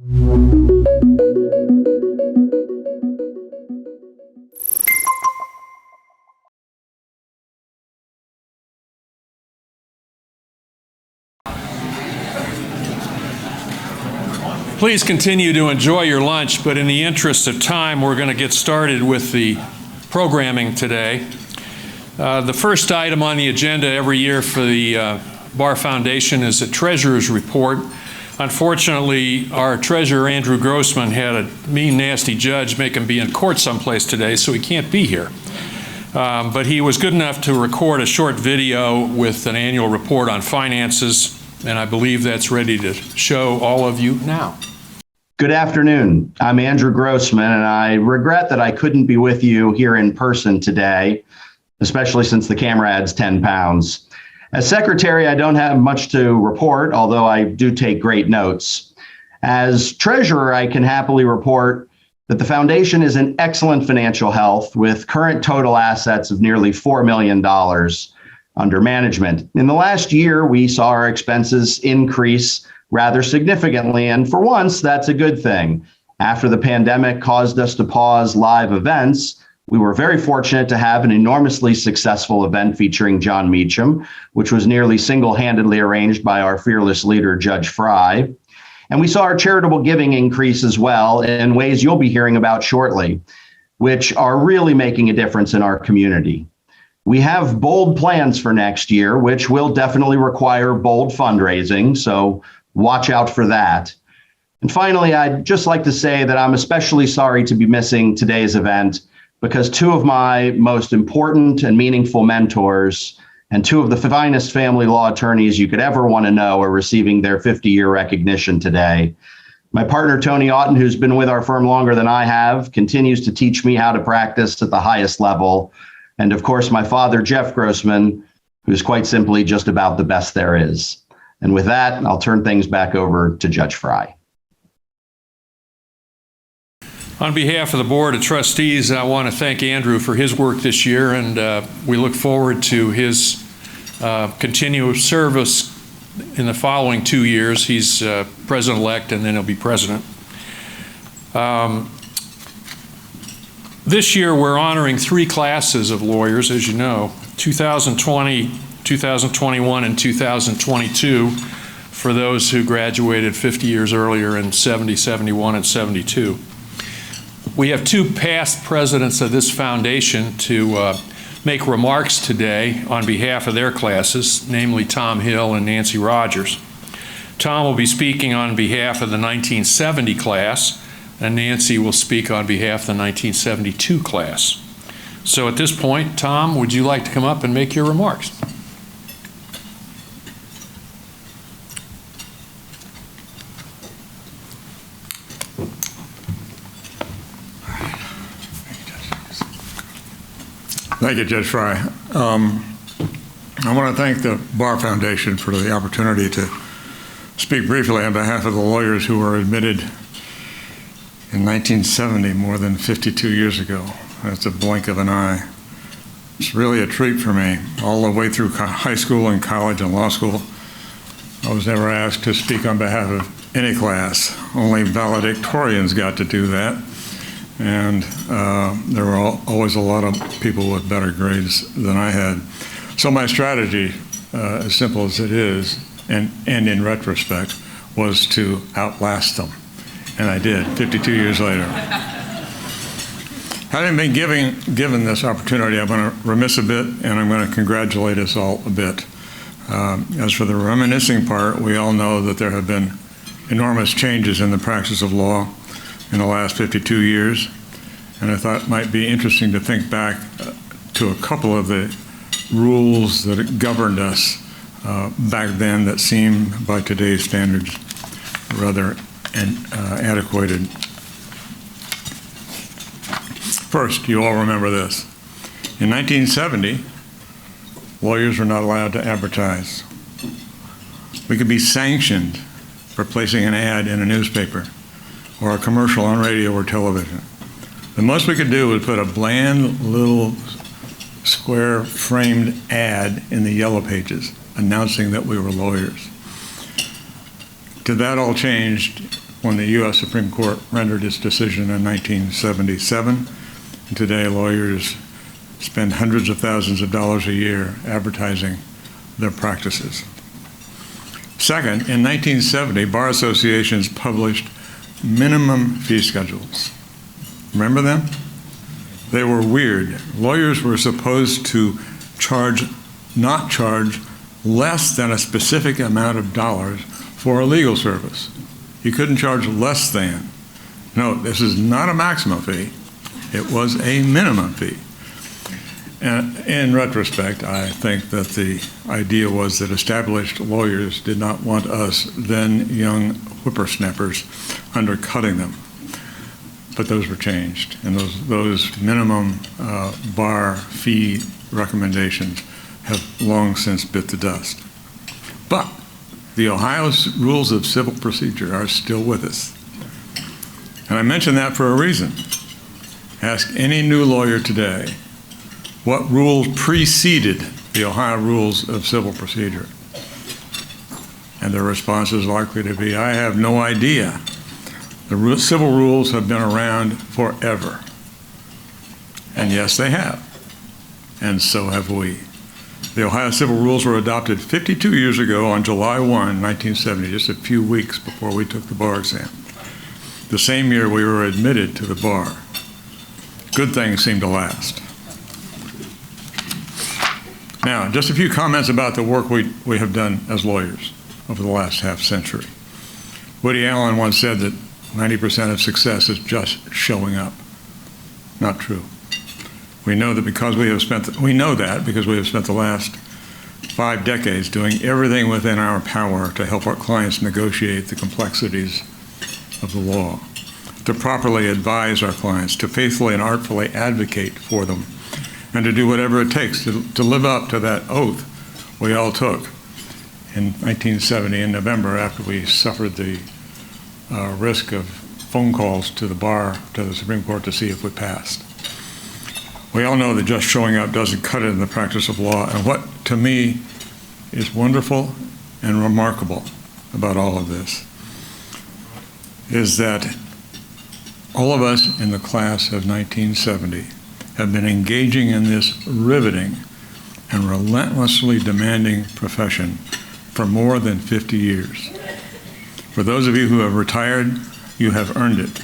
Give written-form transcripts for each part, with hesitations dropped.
Please continue to enjoy your lunch, but in the interest of time, we're going to get started with the programming today. The first item on the agenda every year for the Bar Foundation is a treasurer's report. Unfortunately, our treasurer, Andrew Grossman, had a mean, nasty judge make him be in court someplace today, so he can't be here. But he was good enough to record a short video with an annual report on finances, and I believe that's ready to show all of you now. Good afternoon. I'm Andrew Grossman, and I regret that I couldn't be with you here in person today, especially since the camera adds 10 pounds. As secretary, I don't have much to report, although I do take great notes. As treasurer, I can happily report that the foundation is in excellent financial health with current total assets of nearly $4 million under management. In the last year, we saw our expenses increase rather significantly, and for once, that's a good thing. After the pandemic caused us to pause live events, we were very fortunate to have an enormously successful event featuring Jon Meacham, which was nearly single-handedly arranged by our fearless leader, Judge Fry. And we saw our charitable giving increase as well in ways you'll be hearing about shortly, which are really making a difference in our community. We have bold plans for next year, which will definitely require bold fundraising, so watch out for that. And finally, I'd just like to say that I'm especially sorry to be missing today's event because two of my most important and meaningful mentors and two of the finest family law attorneys you could ever want to know are receiving their 50-year recognition today. My partner, Tony Auten, who's been with our firm longer than I have, continues to teach me how to practice at the highest level. And of course, my father, Jeff Grossman, who's quite simply just about the best there is. And with that, I'll turn things back over to Judge Fry. On behalf of the Board of Trustees, I want to thank Andrew for his work this year, and we look forward to his continuous service in the following 2 years. He's president-elect, and then he'll be president. This year, we're honoring 3 classes of lawyers, as you know, 2020, 2021, and 2022 for those who graduated 50 years earlier in 70, 71, and 72. We have 2 past presidents of this foundation to make remarks today on behalf of their classes, namely Tom Hill and Nancy Rogers. Tom will be speaking on behalf of the 1970 class, and Nancy will speak on behalf of the 1972 class. So at this point, Tom, would you like to come up and make your remarks? Thank you, Judge Fry. I want to thank the Bar Foundation for the opportunity to speak briefly on behalf of the lawyers who were admitted in 1970, more than 52 years ago. That's a blink of an eye. It's really a treat for me. All the way through high school and college and law school, I was never asked to speak on behalf of any class. Only valedictorians got to do that. And there were always a lot of people with better grades than I had. So my strategy, as simple as it is, and in retrospect, was to outlast them. And I did, 52 years later. Having been given this opportunity, I'm going to remiss a bit, and I'm going to congratulate us all a bit. As for the reminiscing part, we all know that there have been enormous changes in the practice of law in the last 52 years, and I thought it might be interesting to think back to a couple of the rules that governed us back then that seem, by today's standards, rather antiquated. First, you all remember this. In 1970, lawyers were not allowed to advertise. We could be sanctioned for placing an ad in a newspaper or a commercial on radio or television. The most we could do was put a bland little square framed ad in the yellow pages announcing that we were lawyers. Till that all changed when the U.S. Supreme Court rendered its decision in 1977. And today, lawyers spend hundreds of thousands of dollars a year advertising their practices. Second, in 1970, bar associations published minimum fee schedules. Remember them? They were weird. Lawyers were supposed to not charge less than a specific amount of dollars for a legal service. You couldn't charge less than. No, this is not a maximum fee. It was a minimum fee. And in retrospect, I think that the idea was that established lawyers did not want us, then young whippersnappers, undercutting them. But those were changed, and those minimum bar fee recommendations have long since bit the dust. But the Ohio rules of civil procedure are still with us. And I mention that for a reason. Ask any new lawyer today what rules preceded the Ohio rules of civil procedure. And their response is likely to be, I have no idea. The civil rules have been around forever. And yes, they have. And so have we. The Ohio civil rules were adopted 52 years ago on July 1, 1970, just a few weeks before we took the bar exam. The same year we were admitted to the bar. Good things seem to last. Now, just a few comments about the work we have done as lawyers over the last half century. Woody Allen once said that 90% of success is just showing up. Not true. We know that because we have spent the last 5 decades doing everything within our power to help our clients negotiate the complexities of the law, to properly advise our clients, to faithfully and artfully advocate for them, and to do whatever it takes to live up to that oath we all took in 1970 in November after we suffered the risk of phone calls to the bar, to the Supreme Court to see if we passed. We all know that just showing up doesn't cut it in the practice of law, and what to me is wonderful and remarkable about all of this is that all of us in the class of 1970 have been engaging in this riveting and relentlessly demanding profession for more than 50 years. For those of you who have retired, you have earned it.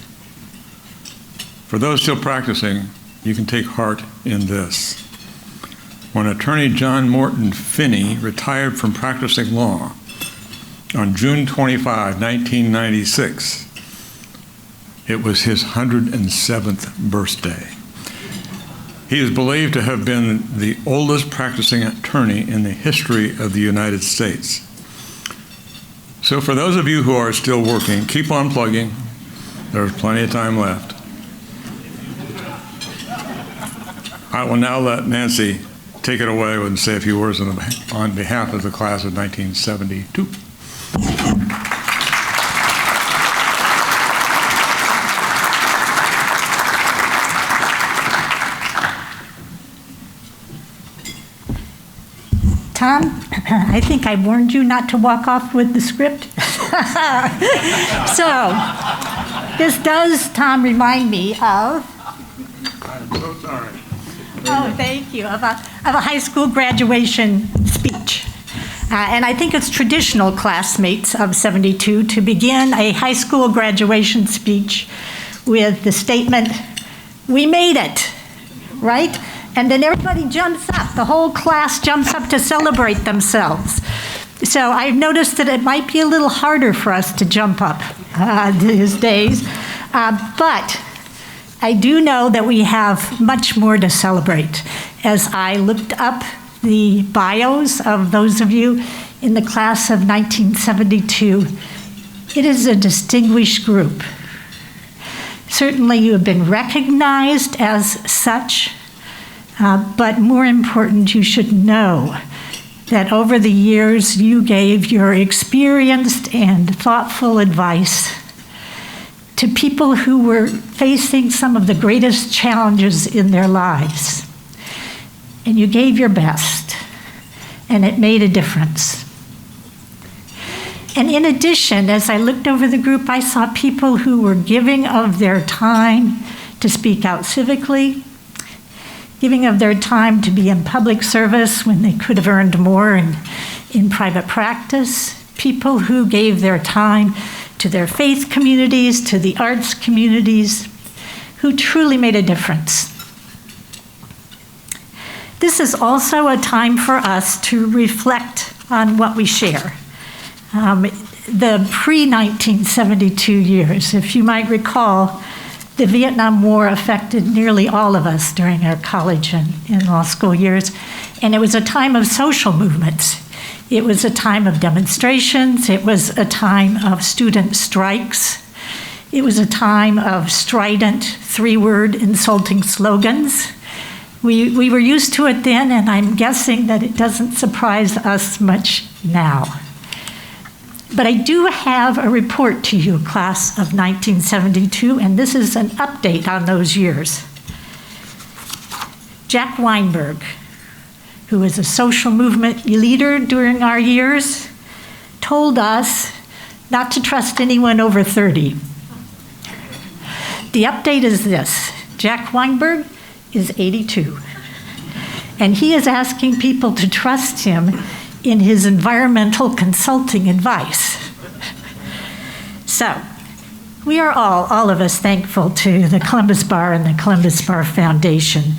For those still practicing, you can take heart in this. When attorney John Morton Finney retired from practicing law on June 25, 1996, it was his 107th birthday. He is believed to have been the oldest practicing attorney in the history of the United States. So for those of you who are still working, keep on plugging. There's plenty of time left. I will now let Nancy take it away and say a few words on behalf of the class of 1972. Tom, I think I warned you not to walk off with the script. So, this does, Tom, remind me of... I'm so sorry. Oh, thank you. Of a high school graduation speech. And I think it's traditional, classmates of 72, to begin a high school graduation speech with the statement, "We made it," right? And then everybody jumps up. The whole class jumps up to celebrate themselves. So I've noticed that it might be a little harder for us to jump up these days. But I do know that we have much more to celebrate. As I looked up the bios of those of you in the class of 1972, it is a distinguished group. Certainly you have been recognized as such, but more important, you should know that over the years you gave your experienced and thoughtful advice to people who were facing some of the greatest challenges in their lives. And you gave your best, and it made a difference. And in addition, as I looked over the group, I saw people who were giving of their time to speak out civically, giving of their time to be in public service when they could have earned more in private practice, people who gave their time to their faith communities, to the arts communities, who truly made a difference. This is also a time for us to reflect on what we share. The pre-1972 years, if you might recall, the Vietnam War affected nearly all of us during our college and law school years, and it was a time of social movements. It was a time of demonstrations. It was a time of student strikes. It was a time of strident, three-word insulting slogans. We were used to it then, and I'm guessing that it doesn't surprise us much now. But I do have a report to you, class of 1972, and this is an update on those years. Jack Weinberg, who was a social movement leader during our years, told us not to trust anyone over 30. The update is this: Jack Weinberg is 82, and he is asking people to trust him in his environmental consulting advice. So, we are all of us, thankful to the Columbus Bar and the Columbus Bar Foundation.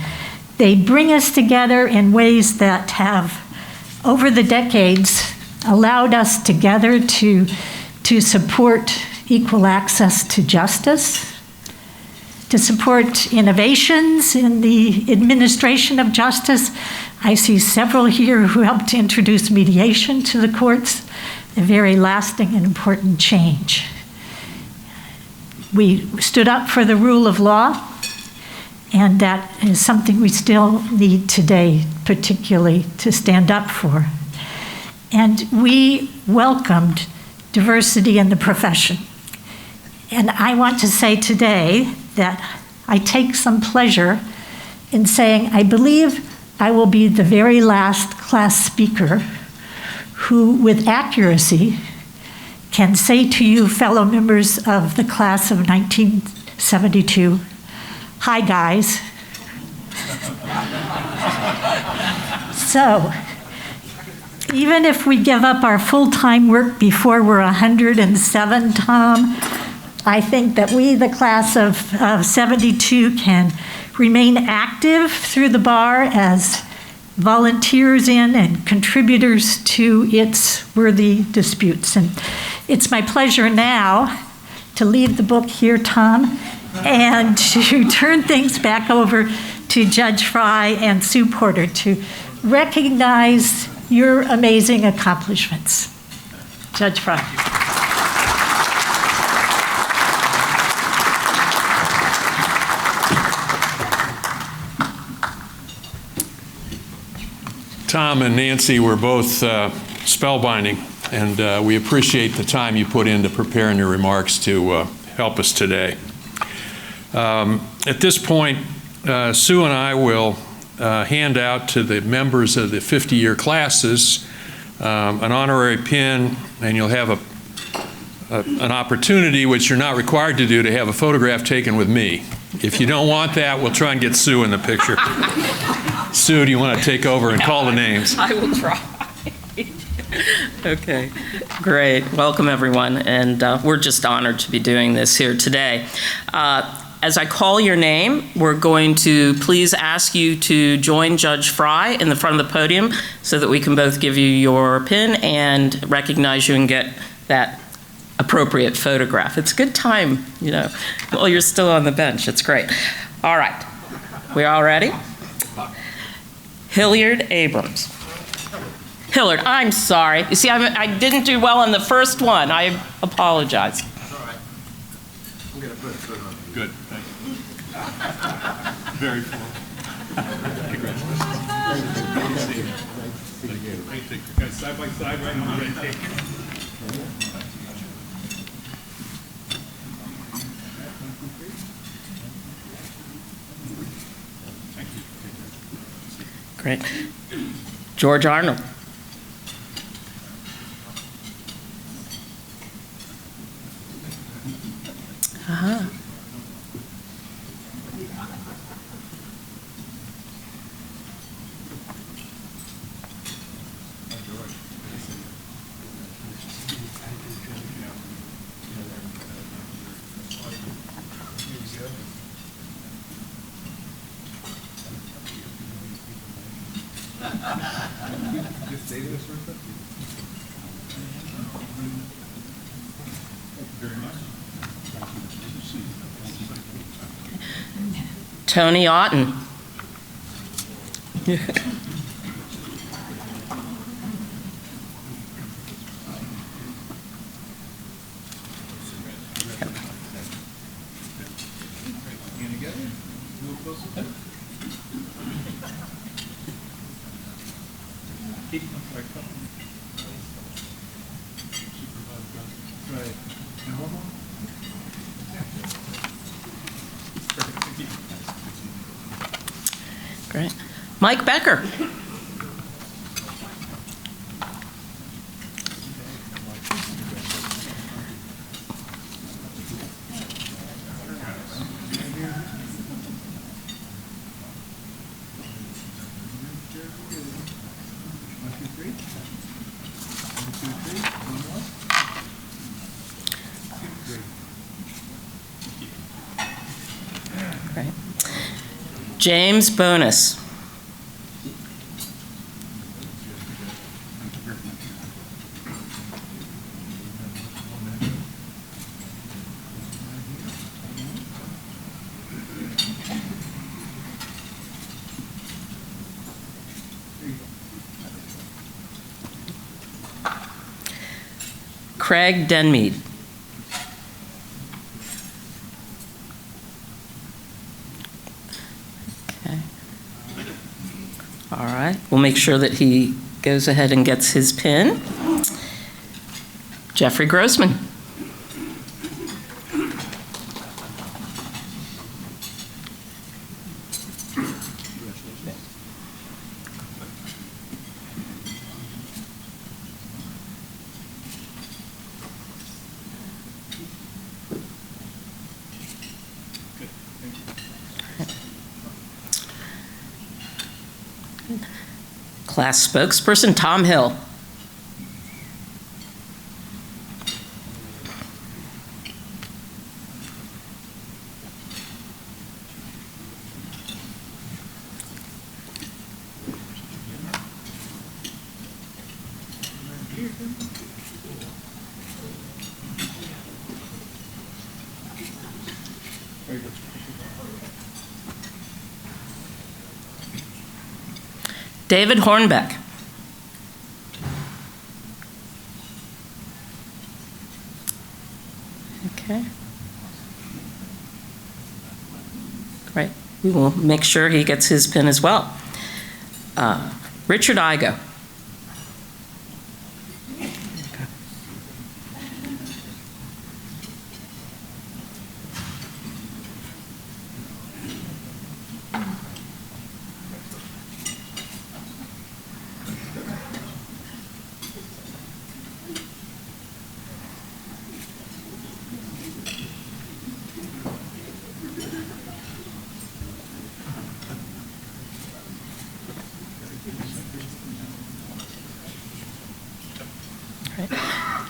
They bring us together in ways that have, over the decades, allowed us together to support equal access to justice, to support innovations in the administration of justice. I see several here who helped to introduce mediation to the courts, a very lasting and important change. We stood up for the rule of law, and that is something we still need today, particularly to stand up for. And we welcomed diversity in the profession. And I want to say today that I take some pleasure in saying I believe I will be the very last class speaker who, with accuracy, can say to you, fellow members of the class of 1972, hi, guys. So, even if we give up our full-time work before we're 107, Tom, I think that we, the class of 72, can remain active through the bar as volunteers in and contributors to its worthy disputes. And it's my pleasure now to leave the book here, Tom, and to turn things back over to Judge Fry and Sue Porter to recognize your amazing accomplishments. Judge Fry. Tom and Nancy were both spellbinding, and we appreciate the time you put into preparing your remarks to help us today. At this point, Sue and I will hand out to the members of the 50-year classes an honorary pin, and you'll have an opportunity, which you're not required to do, to have a photograph taken with me. If you don't want that, we'll try and get Sue in the picture. Sue, do you want to take over and call the names? I will try. Okay, great. Welcome, everyone, and we're just honored to be doing this here today. As I call your name, we're going to please ask you to join Judge Fry in the front of the podium so that we can both give you your pin and recognize you and get that appropriate photograph. It's a good time, you know, while you're still on the bench. It's great. All right. We all ready? Hilliard Abrams. Hilliard, I'm sorry. You see, I didn't do well on the first one. I apologize. That's all right. I'm going to put a foot on it. Good. Thank you. Very full. Congratulations. Thank you. Guys, side by side right on the red tape. Great. George Arnold. Uh-huh. Tony Otten. Great. Mike Becker. Great. James Bonus. Craig Denmead. Okay. All right, we'll make sure that he goes ahead and gets his pin. Jeffrey Grossman. Class spokesperson, Tom Hill. David Hornbeck. Okay. Great. We will make sure he gets his pin as well. Richard Igo.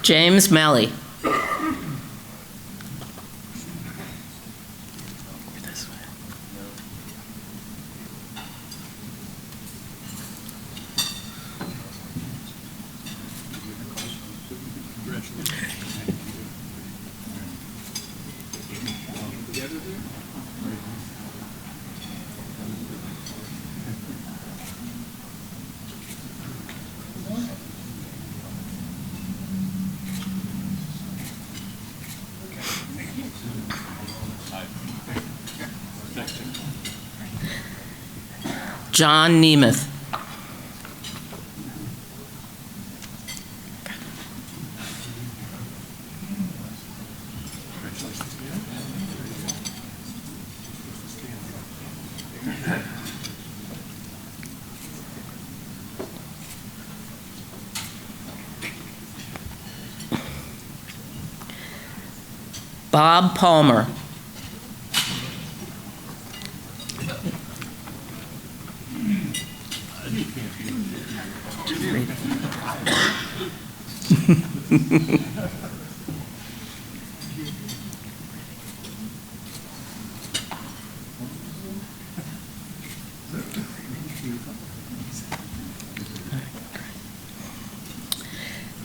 James Melly. John Nemeth. Bob Palmer.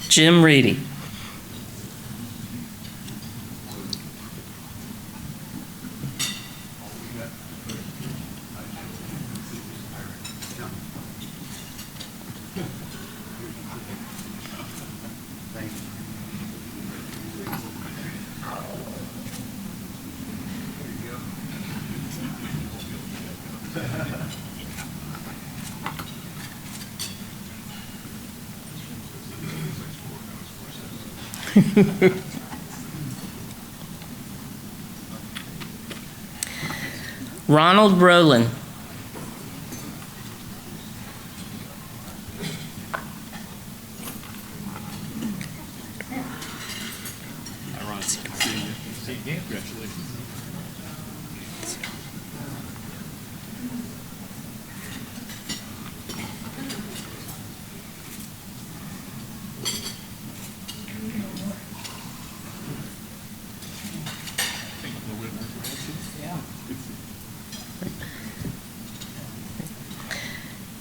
Jim Reedy. Ronald Brolin.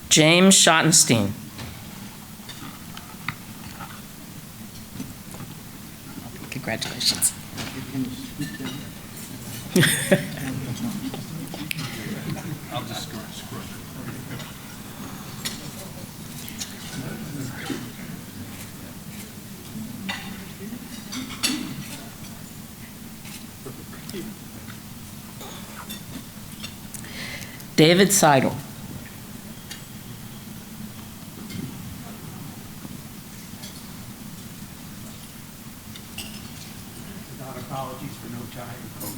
James Schottenstein. Congratulations. David Seidel. Apologies for no tie and coat.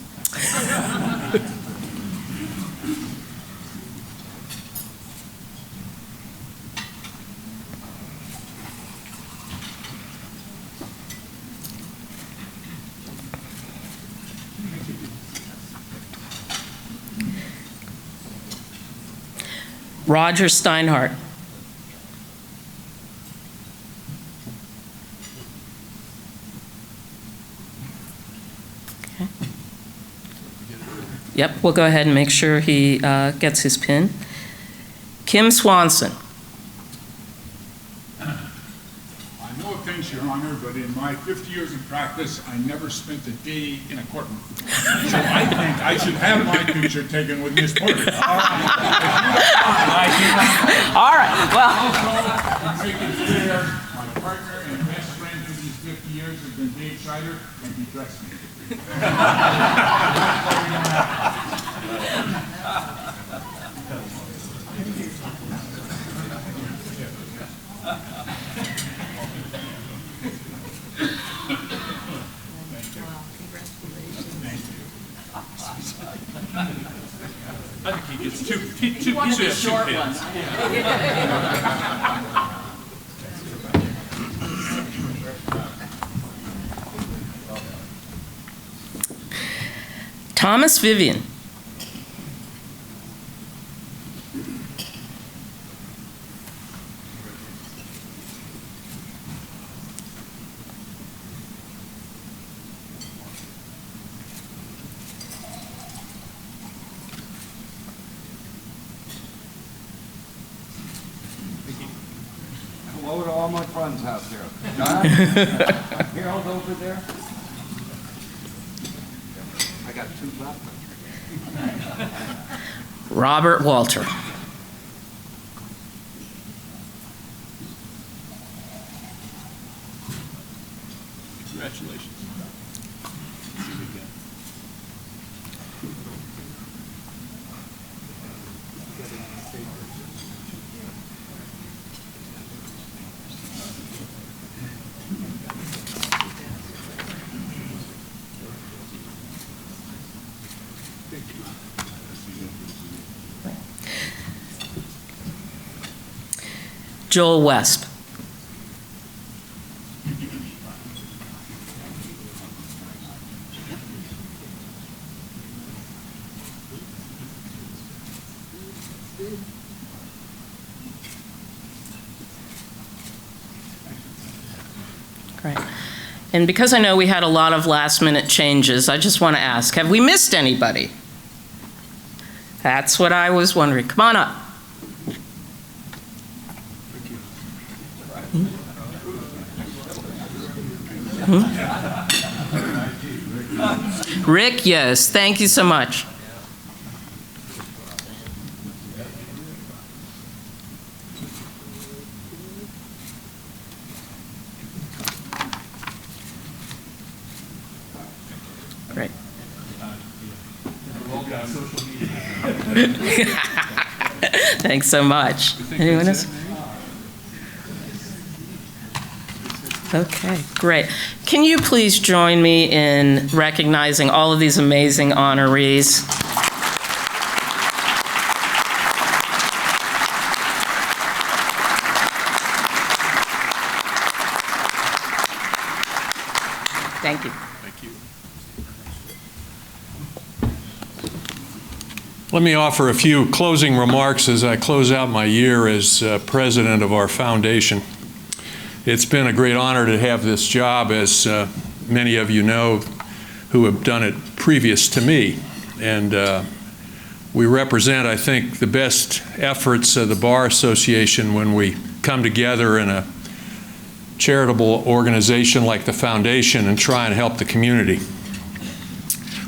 Roger Steinhardt. Okay. Yep, we'll go ahead and make sure he gets his pin. Kim Swanson. No offense, Your Honor, but in my 50 years of practice, I never spent a day in a courtroom. So I think I should have my picture taken with Miss Porter. All right, well. Also, to make it clear, my partner and best friend for these 50 years has been Dave Scheider, and he dressed me. I think he gets two short ones. Thomas Vivian. Hello to all my friends out there. Harold over there. I got two left. Robert Walter. Congratulations. Joel Wesp. Great. And because I know we had a lot of last-minute changes, I just want to ask, have we missed anybody? That's what I was wondering. Come on up. Rick, yes. Thank you so much. Great. Thanks so much. Anyone else? Okay, great. Can you please join me in recognizing all of these amazing honorees? Thank you. Thank you. Let me offer a few closing remarks as I close out my year as president of our foundation. It's been a great honor to have this job, as many of you know who have done it previous to me. And we represent, I think, the best efforts of the Bar Association when we come together in a charitable organization like the foundation and try and help the community.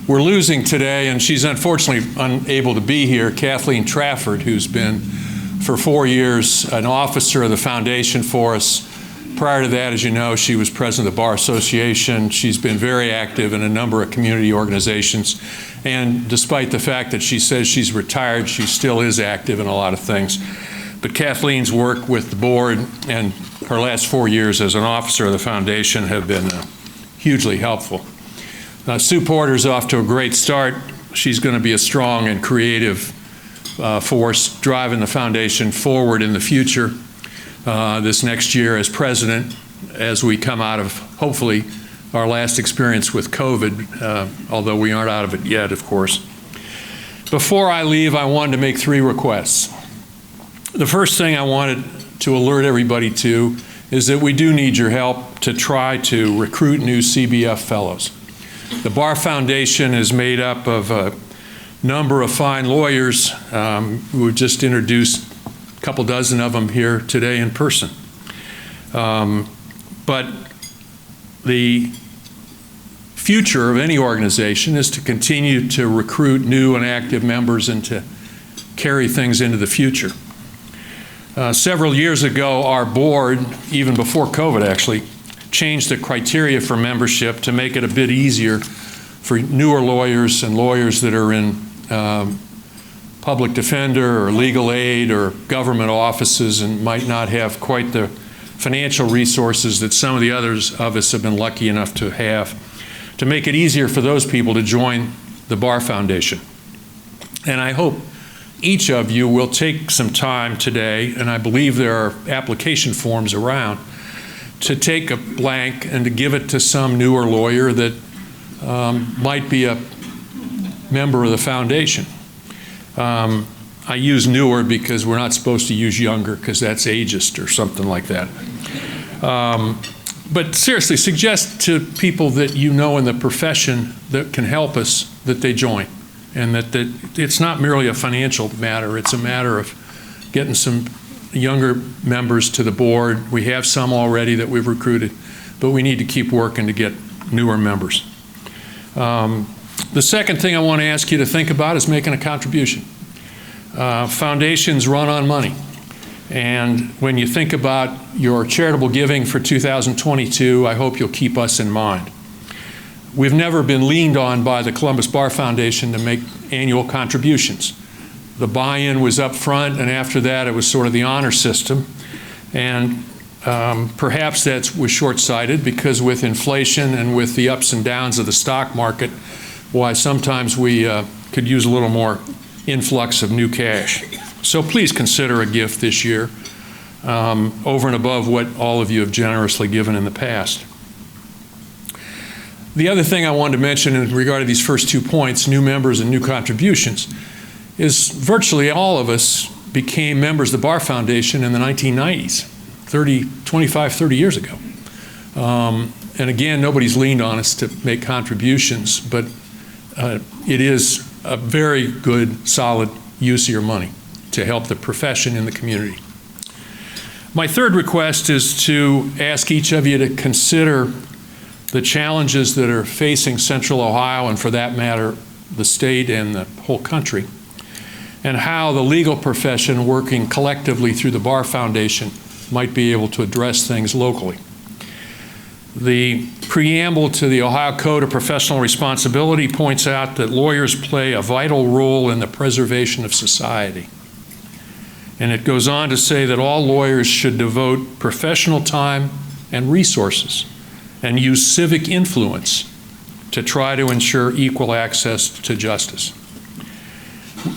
We're losing today, and she's unfortunately unable to be here, Kathleen Trafford, who's been for 4 years an officer of the foundation for us. Prior to that, as you know, she was president of the Bar Association. She's been very active in a number of community organizations. And despite the fact that she says she's retired, she still is active in a lot of things. But Kathleen's work with the board and her last 4 years as an officer of the foundation have been hugely helpful. Sue Porter's off to a great start. She's going to be a strong and creative force driving the foundation forward in the future. This next year as president, as we come out of, hopefully, our last experience with COVID, although we aren't out of it yet, of course. Before I leave, I wanted to make 3 requests. The first thing I wanted to alert everybody to is that we do need your help to try to recruit new CBF fellows. The Bar Foundation is made up of a number of fine lawyers. We've just introduced a couple dozen of them here today in person. But the future of any organization is to continue to recruit new and active members and to carry things into the future. Several years ago, our board, even before COVID actually, changed the criteria for membership to make it a bit easier for newer lawyers and lawyers that are in public defender or legal aid or government offices and might not have quite the financial resources that some of the others of us have been lucky enough to have, to make it easier for those people to join the Bar Foundation. And I hope each of you will take some time today, and I believe there are application forms around, to take a blank and to give it to some newer lawyer that might be a member of the foundation. I use newer because we're not supposed to use younger because that's ageist or something like that. But seriously, suggest to people that you know in the profession that can help us that they join, and that it's not merely a financial matter, it's a matter of getting some younger members to the board. We have some already that we've recruited, but we need to keep working to get newer members. The second thing I want to ask you to think about is making a contribution. Foundations run on money. And when you think about your charitable giving for 2022, I hope you'll keep us in mind. We've never been leaned on by the Columbus Bar Foundation to make annual contributions. The buy-in was up front, and after that it was sort of the honor system. And perhaps that was short-sighted, because with inflation and with the ups and downs of the stock market, why sometimes we could use a little more influx of new cash. So please consider a gift this year, over and above what all of you have generously given in the past. The other thing I wanted to mention in regard to these first 2 points, new members and new contributions, is virtually all of us became members of the Bar Foundation in the 1990s, 25, 30 years ago. And again, nobody's leaned on us to make contributions, but it is a very good, solid use of your money to help the profession in the community. My third request is to ask each of you to consider the challenges that are facing Central Ohio, and for that matter, the state and the whole country, and how the legal profession, working collectively through the Bar Foundation, might be able to address things locally. The preamble to the Ohio Code of Professional Responsibility points out that lawyers play a vital role in the preservation of society. And it goes on to say that all lawyers should devote professional time and resources and use civic influence to try to ensure equal access to justice.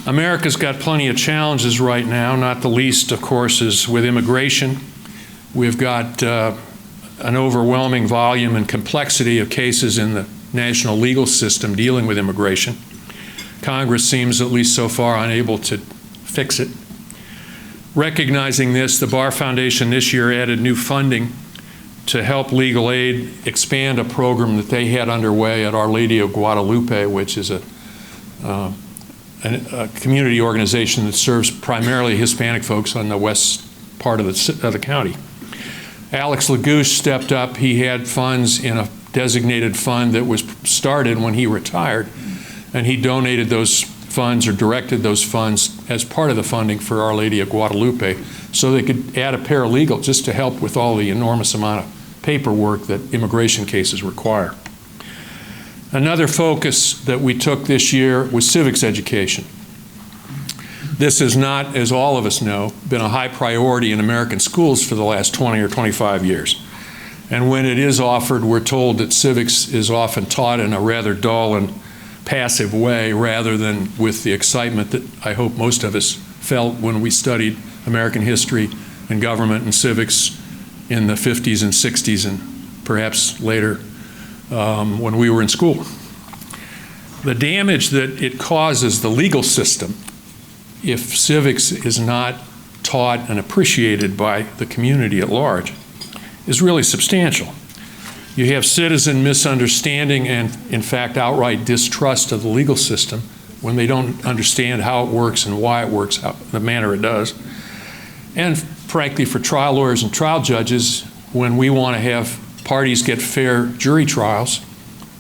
America's got plenty of challenges right now, not the least, of course, is with immigration. We've got an overwhelming volume and complexity of cases in the national legal system dealing with immigration. Congress seems, at least so far, unable to fix it. Recognizing this, the Bar Foundation this year added new funding to help legal aid expand a program that they had underway at Our Lady of Guadalupe, which is a community organization that serves primarily Hispanic folks on the west part of the county. Alex Lagouche stepped up. He had funds in a designated fund that was started when he retired, and he donated those funds or directed those funds as part of the funding for Our Lady of Guadalupe so they could add a paralegal just to help with all the enormous amount of paperwork that immigration cases require. Another focus that we took this year was civics education. This has not, as all of us know, been a high priority in American schools for the last 20 or 25 years. And when it is offered, we're told that civics is often taught in a rather dull and passive way rather than with the excitement that I hope most of us felt when we studied American history and government and civics in the 50s and 60s and perhaps later when we were in school. The damage that it causes the legal system if civics is not taught and appreciated by the community at large is really substantial. You have citizen misunderstanding and, in fact, outright distrust of the legal system when they don't understand how it works and why it works, the manner it does. And frankly, for trial lawyers and trial judges, when we want to have parties get fair jury trials,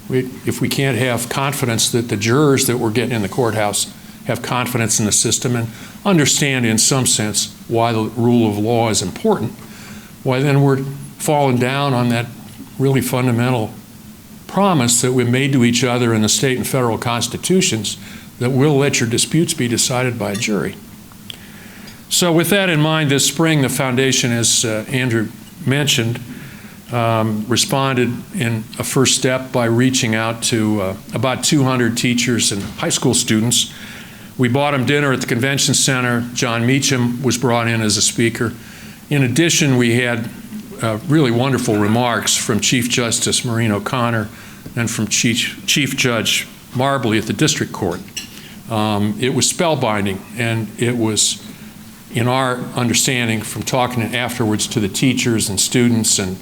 if we can't have confidence that the jurors that we're getting in the courthouse have confidence in the system and understand in some sense why the rule of law is important, why then we're falling down on that really fundamental promise that we made to each other in the state and federal constitutions that we'll let your disputes be decided by a jury. So with that in mind, this spring the foundation, as Andrew mentioned, responded in a first step by reaching out to about 200 teachers and high school students. We bought them dinner at the convention center. John Meacham was brought in as a speaker. In addition, we had really wonderful remarks from Chief Justice Maureen O'Connor and from Chief Judge Marbley at the district court. It was spellbinding, and it was, in our understanding from talking afterwards to the teachers and students, and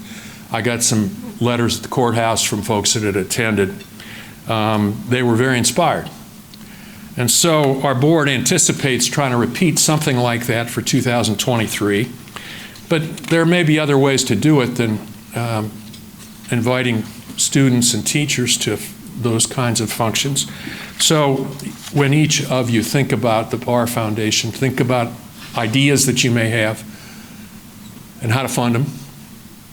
I got some letters at the courthouse from folks that had attended, they were very inspired. And so our board anticipates trying to repeat something like that for 2023. But there may be other ways to do it than inviting students and teachers to those kinds of functions. So when each of you think about the Bar Foundation, think about ideas that you may have and how to fund them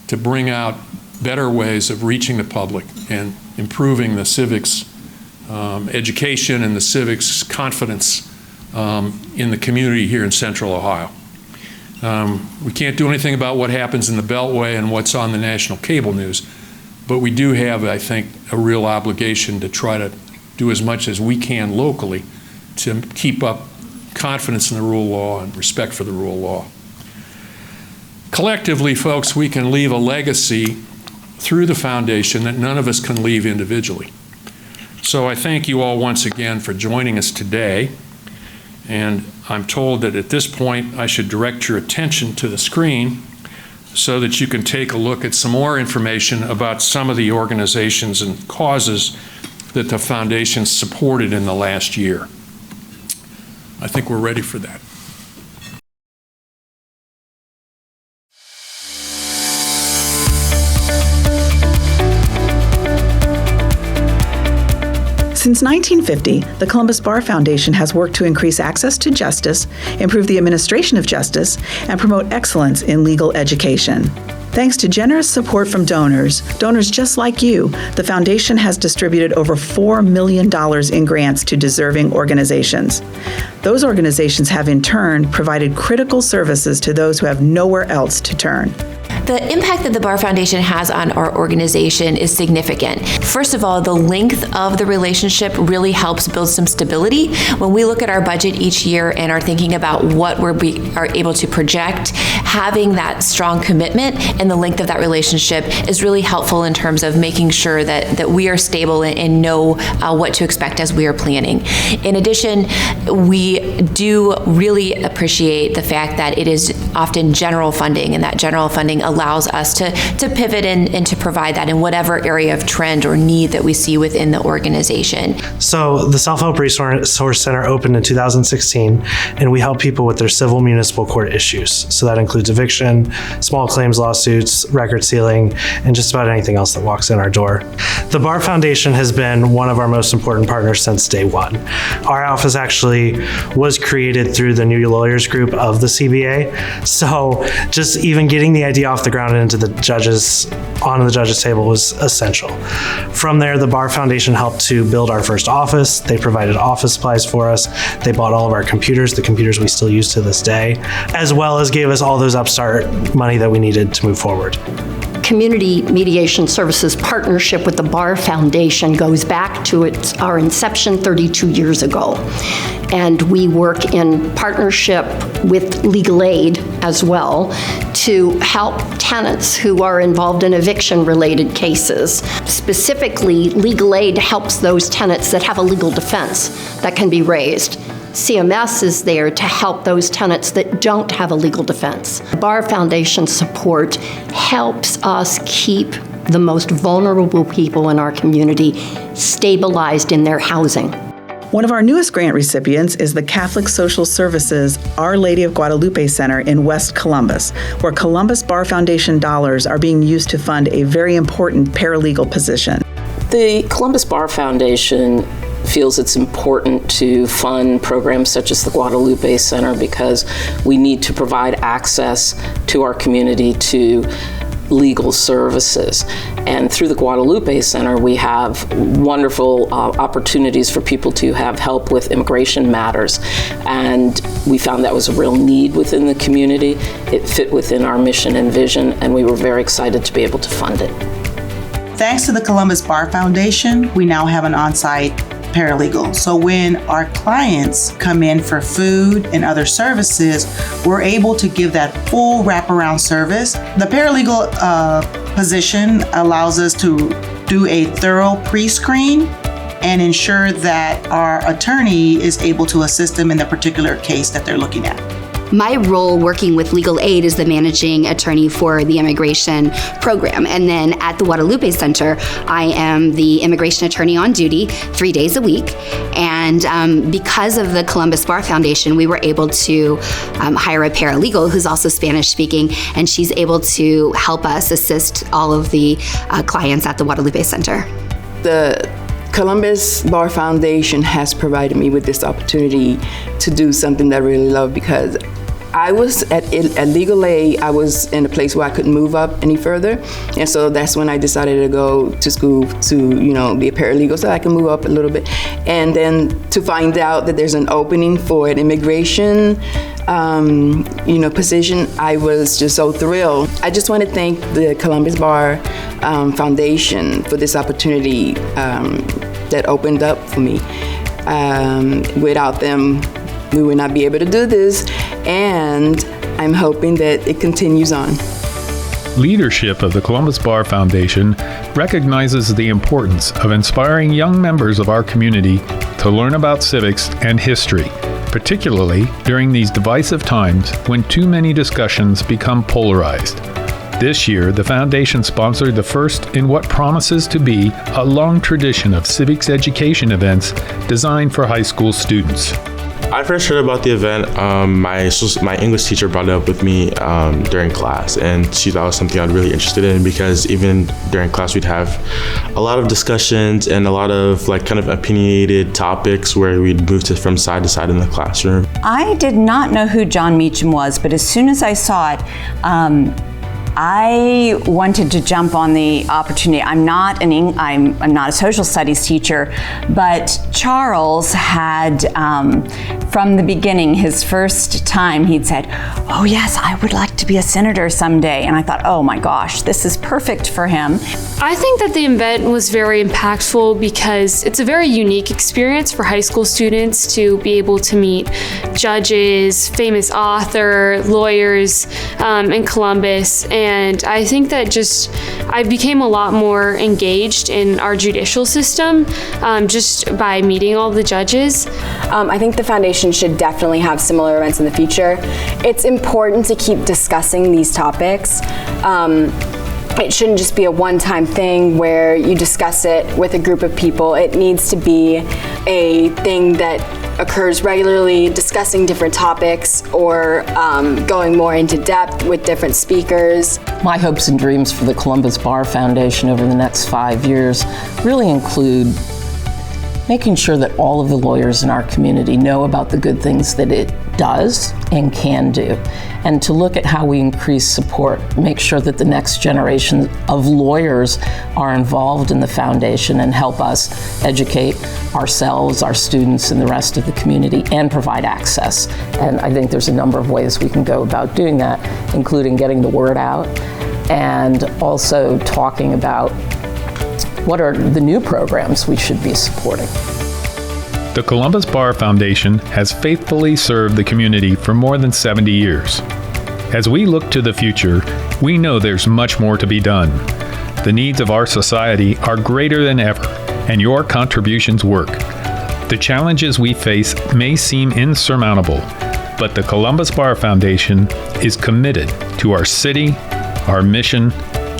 to bring out better ways of reaching the public and improving the civics education and the civics confidence in the community here in Central Ohio. We can't do anything about what happens in the Beltway and what's on the national cable news, but we do have, I think, a real obligation to try to do as much as we can locally to keep up confidence in the rule of law and respect for the rule of law. Collectively, folks, we can leave a legacy through the foundation that none of us can leave individually. So I thank you all once again for joining us today. And I'm told that at this point, I should direct your attention to the screen so that you can take a look at some more information about some of the organizations and causes that the foundation supported in the last year. I think we're ready for that. Since 1950, the Columbus Bar Foundation has worked to increase access to justice, improve the administration of justice, and promote excellence in legal education. Thanks to generous support from donors just like you, the foundation has distributed over $4 million in grants to deserving organizations. Those organizations have in turn provided critical services to those who have nowhere else to turn. The impact that the Bar Foundation has on our organization is significant. First of all, the length of the relationship really helps build some stability. When we look at our budget each year and are thinking about what we are able to project, having that strong commitment and the length of that relationship is really helpful in terms of making sure that we are stable and know what to expect as we are planning. In addition, we do really appreciate the fact that it is often general funding, and that general funding allows us to pivot and to provide that in whatever area of trend or need that we see within the organization. So the Self-Help Resource Center opened in 2016, and we help people with their civil municipal court issues. So that includes eviction, small claims lawsuits, record sealing, and just about anything else that walks in our door. The Bar Foundation has been one of our most important partners since day one. Our office actually was created through the New Lawyers Group of the CBA. So just even getting the idea off the ground and onto the judges' table was essential. From there, the Bar Foundation helped to build our first office. They provided office supplies for us. They bought all of our computers, the computers we still use to this day, as well as gave us all those upstart money that we needed to move forward. Community Mediation Services partnership with the Bar Foundation goes back to our inception 32 years ago. And we work in partnership with legal aid as well to help tenants who are involved in eviction-related cases. Specifically, legal aid helps those tenants that have a legal defense that can be raised. CMS is there to help those tenants that don't have a legal defense. Bar Foundation support helps us keep the most vulnerable people in our community stabilized in their housing. One of our newest grant recipients is the Catholic Social Services Our Lady of Guadalupe Center in West Columbus, where Columbus Bar Foundation dollars are being used to fund a very important paralegal position. The Columbus Bar Foundation feels it's important to fund programs such as the Guadalupe Center because we need to provide access to our community to legal services. And through the Guadalupe Center, we have wonderful opportunities for people to have help with immigration matters. And we found that was a real need within the community. It fit within our mission and vision, and we were very excited to be able to fund it. Thanks to the Columbus Bar Foundation, we now have an on-site paralegal. So when our clients come in for food and other services, we're able to give that full wraparound service. The paralegal position allows us to do a thorough pre-screen and ensure that our attorney is able to assist them in the particular case that they're looking at. My role working with legal aid is the managing attorney for the immigration program. And then at the Guadalupe Center, I am the immigration attorney on duty 3 days a week. And because of the Columbus Bar Foundation, we were able to hire a paralegal who's also Spanish speaking, and she's able to help us assist all of the clients at the Guadalupe Center. The Columbus Bar Foundation has provided me with this opportunity to do something that I really love, because I was at legal aid. I was in a place where I couldn't move up any further, and so that's when I decided to go to school to, be a paralegal so I can move up a little bit. And then to find out that there's an opening for an immigration position, I was just so thrilled. I just want to thank the Columbus Bar Foundation for this opportunity that opened up for me. Without them, we would not be able to do this, and I'm hoping that it continues on. Leadership of the Columbus Bar Foundation recognizes the importance of inspiring young members of our community to learn about civics and history, particularly during these divisive times when too many discussions become polarized. This year, the Foundation sponsored the first in what promises to be a long tradition of civics education events designed for high school students. I first heard about the event, my English teacher brought it up with me during class, and she thought it was something I was really interested in because even during class we'd have a lot of discussions and a lot of kind of opinionated topics where we'd move from side to side in the classroom. I did not know who John Meacham was, but as soon as I saw it, I wanted to jump on the opportunity. I'm not a social studies teacher, but Charles had, from the beginning, his first time, he'd said, "Oh yes, I would like to be a senator someday." And I thought, oh my gosh, this is perfect for him. I think that the event was very impactful because it's a very unique experience for high school students to be able to meet judges, famous author, lawyers in Columbus. And I think that I became a lot more engaged in our judicial system just by meeting all the judges. I think the foundation should definitely have similar events in the future. It's important to keep discussing these topics. It shouldn't just be a one-time thing where you discuss it with a group of people. It needs to be a thing that occurs regularly, discussing different topics or going more into depth with different speakers. My hopes and dreams for the Columbus Bar Foundation over the next 5 years really include making sure that all of the lawyers in our community know about the good things that it does and can do, and to look at how we increase support, make sure that the next generation of lawyers are involved in the foundation and help us educate ourselves, our students, and the rest of the community, and provide access. And I think there's a number of ways we can go about doing that, including getting the word out and also talking about what are the new programs we should be supporting. The Columbus Bar Foundation has faithfully served the community for more than 70 years. As we look to the future, we know there's much more to be done. The needs of our society are greater than ever, and your contributions work. The challenges we face may seem insurmountable, but the Columbus Bar Foundation is committed to our city, our mission,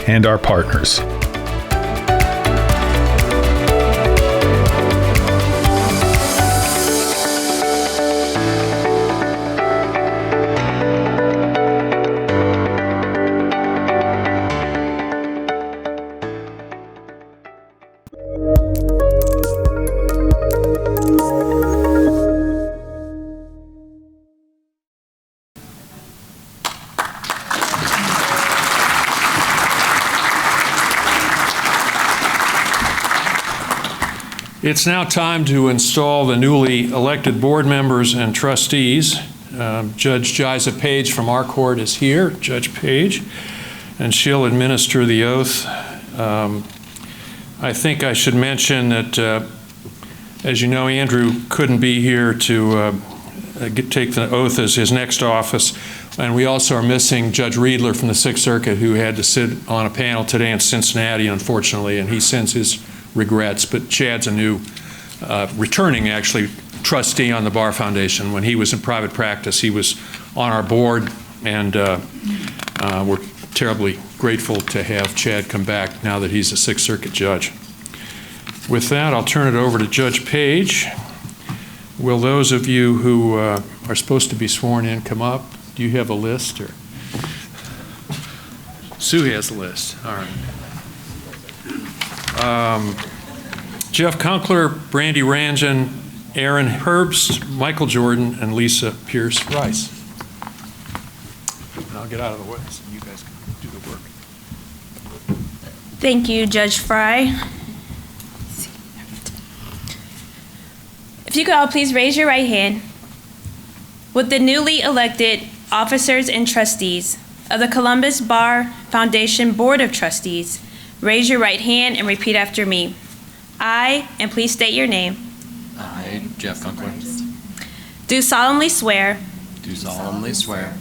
and our partners. It's now time to install the newly elected board members and trustees. Judge Jiza Page from our court is here, Judge Page, and she'll administer the oath. I think I should mention that, as you know, Andrew couldn't be here to take the oath as his next office. And we also are missing Judge Riedler from the Sixth Circuit, who had to sit on a panel today in Cincinnati, unfortunately, and he sends his regrets. But Chad's a new, returning actually, trustee on the Bar Foundation. When he was in private practice, he was on our board, and we're terribly grateful to have Chad come back now that he's a Sixth Circuit judge. With that, I'll turn it over to Judge Page. Will those of you who are supposed to be sworn in come up? Do you have a list? Or Sue has a list. All right. Jeff Conkler, Brandy Ranjan, Aaron Herbst, Michael Jordan, and Lisa Pierce Rice. And I'll get out of the way so you guys can do the work. Thank you, Judge Fry. If you could all please raise your right hand. Would the newly elected officers and trustees of the Columbus Bar Foundation Board of Trustees raise your right hand and repeat after me? I, and please state your name. I, Jeff Conkler. Do solemnly swear. Do solemnly swear.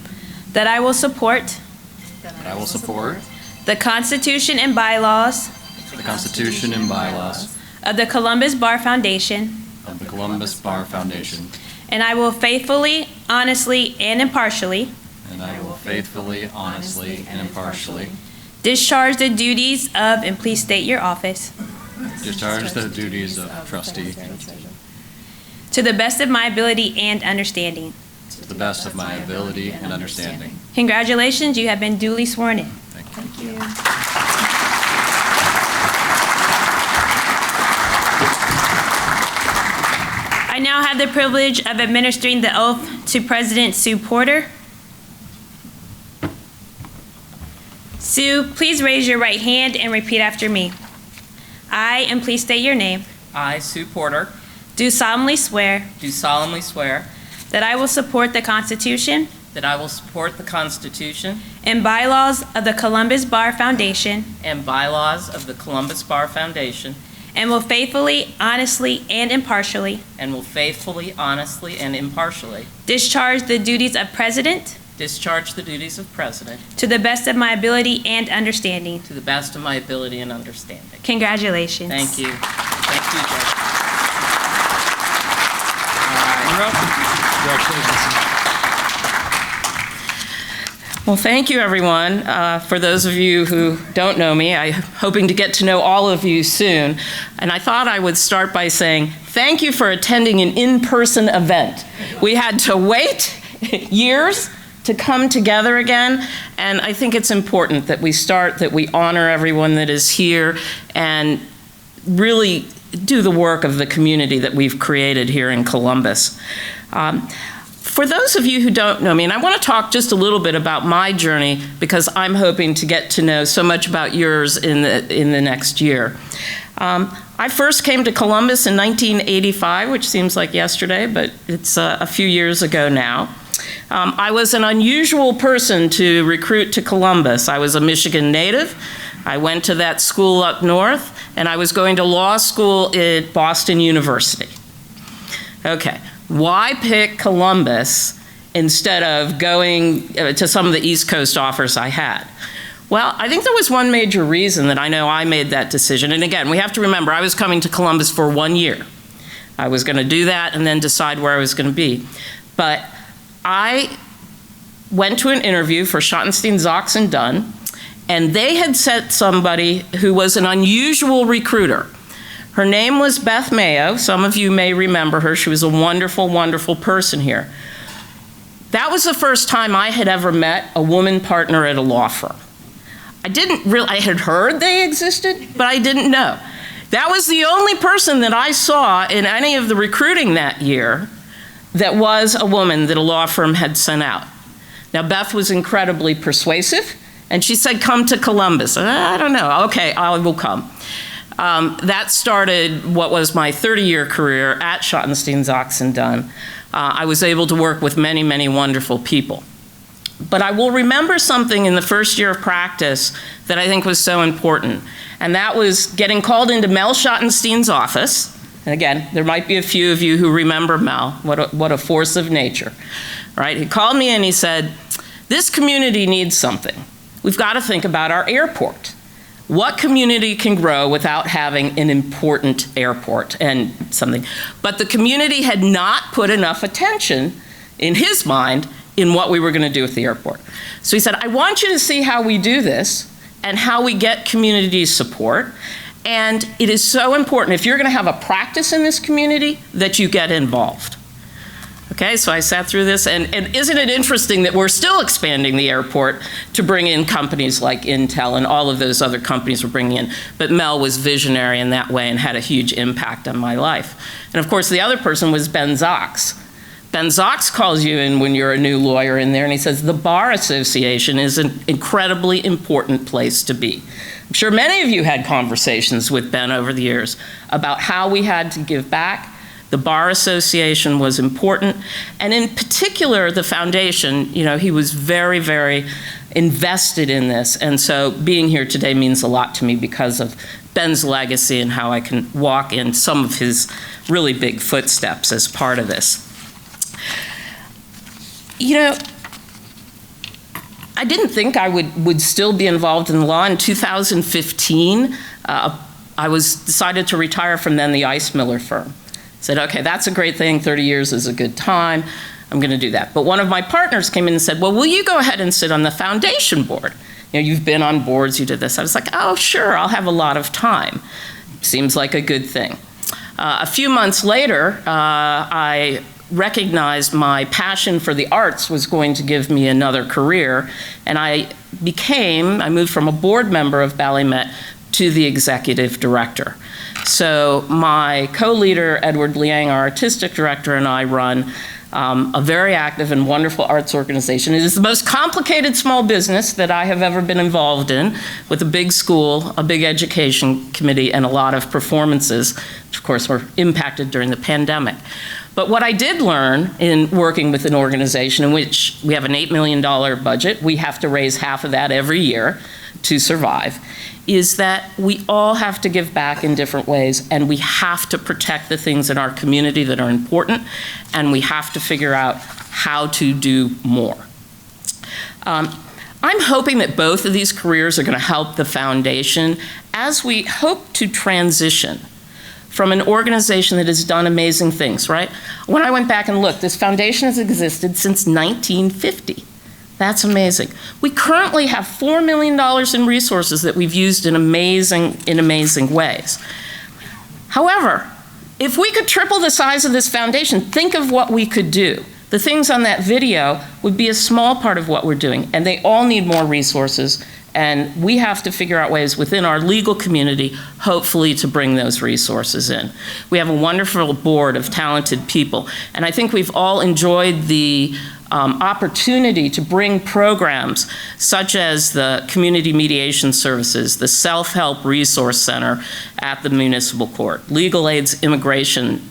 That I will support. That I will support. The Constitution and bylaws. The Constitution and bylaws. Of the Columbus Bar Foundation. Of the Columbus Bar Foundation. and I will faithfully, honestly, and impartially and I will faithfully, honestly, and impartially discharge the duties of, and please state your office, discharge the duties of trustee to the best of my ability and understanding. to the best of my ability and understanding. Congratulations, you have been duly sworn in. Thank you. I now have the privilege of administering the oath to President Sue Porter. Sue, please raise your right hand and repeat after me. I, and please state your name, I, Sue Porter, do solemnly swear do solemnly swear that I will support the Constitution that I will support the Constitution and bylaws of the Columbus Bar Foundation and bylaws of the Columbus Bar Foundation and will faithfully, honestly, and impartially and will faithfully, honestly, and impartially discharge the duties of President discharge the duties of President to the best of my ability and understanding. to the best of my ability and understanding. Congratulations. Thank you. Thank you, Judge. Well, thank you, everyone. For those of you who don't know me, I'm hoping to get to know all of you soon. And I thought I would start by saying thank you for attending an in-person event. We had to wait years to come together again, and I think it's important that we honor everyone that is here and really do the work of the community that we've created here in Columbus. For those of you who don't know me, and I want to talk just a little bit about my journey because I'm hoping to get to know so much about yours in the next year. I first came to Columbus in 1985, which seems like yesterday, but it's a few years ago now. I was an unusual person to recruit to Columbus. I was a Michigan native. I went to that school up north, and I was going to law school at Boston University. Okay, why pick Columbus instead of going to some of the East Coast offers I had? Well, I think there was one major reason that I know I made that decision. And again, we have to remember, I was coming to Columbus for 1 year. I was going to do that and then decide where I was going to be. But I went to an interview for Schottenstein, Zox & Dunn, and they had sent somebody who was an unusual recruiter. Her name was Beth Mayo. Some of you may remember her. She was a wonderful, wonderful person here. That was the first time I had ever met a woman partner at a law firm. I had heard they existed, but I didn't know. That was the only person that I saw in any of the recruiting that year that was a woman that a law firm had sent out. Now, Beth was incredibly persuasive, and she said, come to Columbus. I don't know. Okay, I will come. That started what was my 30-year career at Schottenstein, Zox & Dunn. I was able to work with many, many wonderful people. But I will remember something in the first year of practice that I think was so important, and that was getting called into Mel Schottenstein's office. And again, there might be a few of you who remember Mel. What a force of nature, right? He called me and he said, this community needs something. We've got to think about our airport. What community can grow without having an important airport and something? But the community had not put enough attention, in his mind, in what we were going to do with the airport. So he said, I want you to see how we do this and how we get community support. And it is so important, if you're going to have a practice in this community, that you get involved. Okay, so I sat through this, and isn't it interesting that we're still expanding the airport to bring in companies like Intel and all of those other companies we're bringing in. But Mel was visionary in that way and had a huge impact on my life. And of course, the other person was Ben Zox. Ben Zox calls you in when you're a new lawyer in there, and he says, the Bar Association is an incredibly important place to be. I'm sure many of you had conversations with Ben over the years about how we had to give back. The Bar Association was important, and in particular, the foundation, he was very, very invested in this, and so being here today means a lot to me because of Ben's legacy and how I can walk in some of his really big footsteps as part of this. I didn't think I would still be involved in law. In 2015, I decided to retire from then the Ice Miller firm. Said, okay, that's a great thing, 30 years is a good time, I'm going to do that. But one of my partners came in and said, well, will you go ahead and sit on the foundation board? You know, you've been on boards, you did this. I was like, oh, sure, I'll have a lot of time. Seems like a good thing. A few months later, I recognized my passion for the arts was going to give me another career, and I moved from a board member of Ballet Met to the executive director. So my co-leader, Edward Liang, our artistic director, and I run a very active and wonderful arts organization. It is the most complicated small business that I have ever been involved in, with a big school, a big education committee, and a lot of performances, which of course were impacted during the pandemic. But what I did learn in working with an organization in which we have an $8 million budget, we have to raise half of that every year to survive, is that we all have to give back in different ways, and we have to protect the things in our community that are important, and we have to figure out how to do more. I'm hoping that both of these careers are going to help the foundation as we hope to transition from an organization that has done amazing things, right? When I went back and looked, this foundation has existed since 1950. That's amazing. We currently have $4 million in resources that we've used in amazing ways. However, if we could triple the size of this foundation, think of what we could do. The things on that video would be a small part of what we're doing, and they all need more resources, and we have to figure out ways within our legal community, hopefully, to bring those resources in. We have a wonderful board of talented people, and I think we've all enjoyed the opportunity to bring programs such as the Community Mediation Services, the Self-Help Resource Center at the Municipal Court, Legal Aid's immigration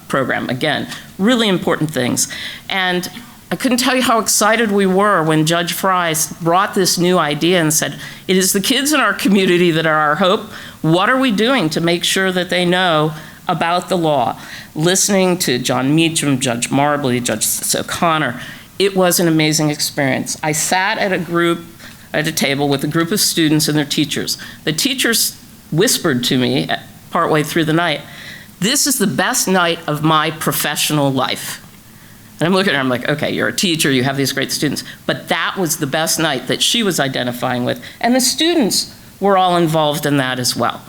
program, again, really important things. And I couldn't tell you how excited we were when Judge Fry brought this new idea and said, it is the kids in our community that are our hope. What are we doing to make sure that they know about the law? Listening to John Meacham, Judge Marbley, Judge O'Connor, it was an amazing experience. I sat at a table with a group of students and their teachers. The teachers whispered to me partway through the night, this is the best night of my professional life. And I'm looking at her, I'm like, okay, you're a teacher, you have these great students, but that was the best night that she was identifying with. And the students were all involved in that as well.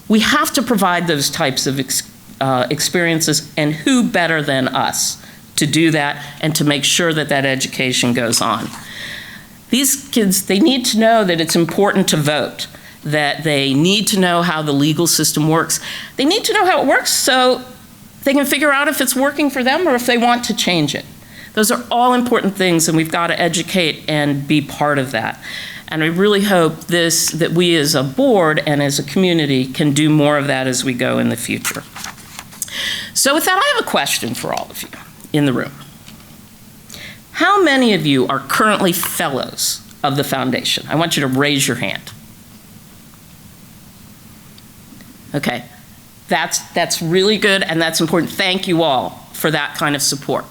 We have to provide those types of experiences, and who better than us to do that and to make sure that that education goes on. These kids, they need to know that it's important to vote, that they need to know how the legal system works. They need to know how it works so they can figure out if it's working for them or if they want to change it. Those are all important things, and we've got to educate and be part of that. And I really hope that we as a board and as a community can do more of that as we go in the future. So with that, I have a question for all of you in the room. How many of you are currently fellows of the foundation? I want you to raise your hand. Okay, that's really good, and that's important. Thank you all for that kind of support.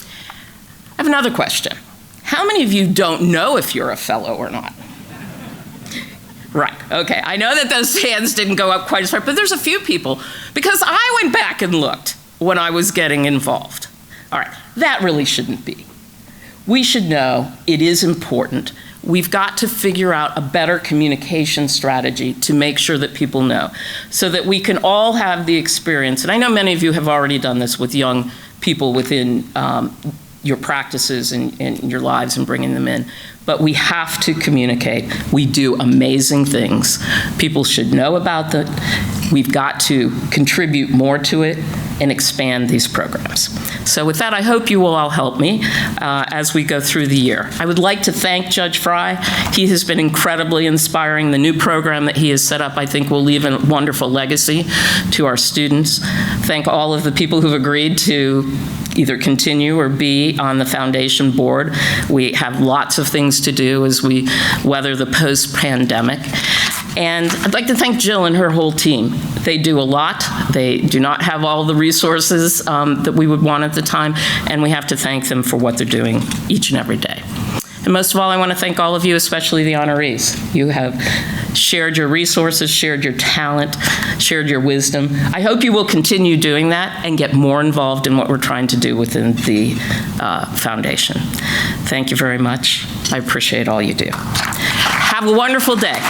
I have another question. How many of you don't know if you're a fellow or not? Right, okay, I know that those hands didn't go up quite as far, but there's a few people, because I went back and looked when I was getting involved. All right, that really shouldn't be. We should know it is important. We've got to figure out a better communication strategy to make sure that people know, so that we can all have the experience. And I know many of you have already done this with young people within your practices and your lives and bringing them in. But we have to communicate. We do amazing things. People should know about that. We've got to contribute more to it and expand these programs. So with that, I hope you will all help me as we go through the year. I would like to thank Judge Fry. He has been incredibly inspiring. The new program that he has set up, I think, will leave a wonderful legacy to our students. Thank all of the people who've agreed to either continue or be on the foundation board. We have lots of things to do as we weather the post-pandemic. And I'd like to thank Jill and her whole team. They do a lot. They do not have all the resources that we would want at the time, and we have to thank them for what they're doing each and every day. And most of all, I want to thank all of you, especially the honorees. You have shared your resources, shared your talent, shared your wisdom. I hope you will continue doing that and get more involved in what we're trying to do within the foundation. Thank you very much. I appreciate all you do. Have a wonderful day.